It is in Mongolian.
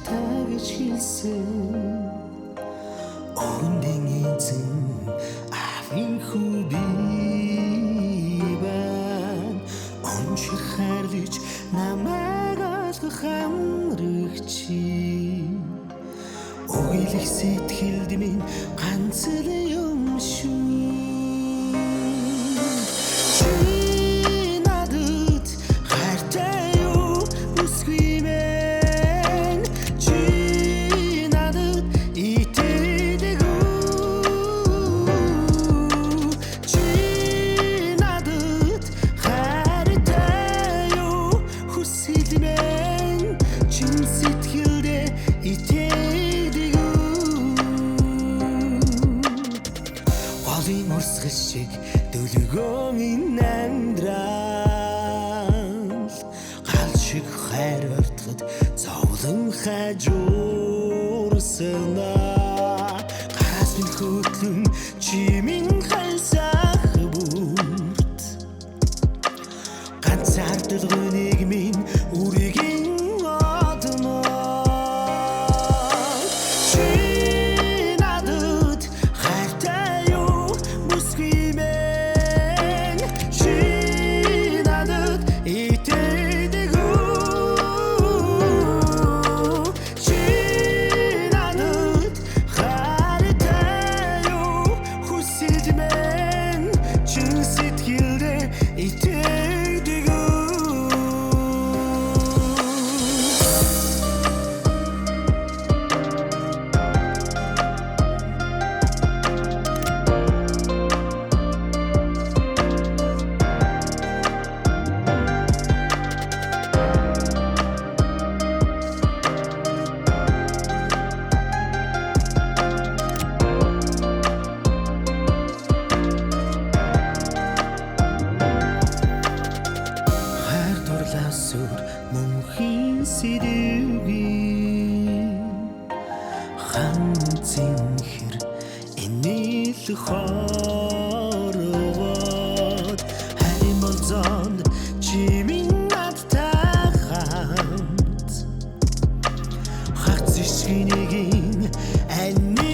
та гэж хэлсэн Өөндийн эзэн авийн хүү би байна Онч хайрлаж намайг олгох амрагчи Уйлах сэтгэлд минь ганц л юм шүү Шиг дөлгөөн амьдрал гал шиг хайр ортоход зовлон хажуурсана гараас минь хөтлөн чимийн хайсах бүрт ганцаардл гүнийг минь үргийн одмоо Мөнхийн сэдвээ ханцинхэр энэл хорвоод харин болзон чимийн надтай хамт хагц ишгинийн ани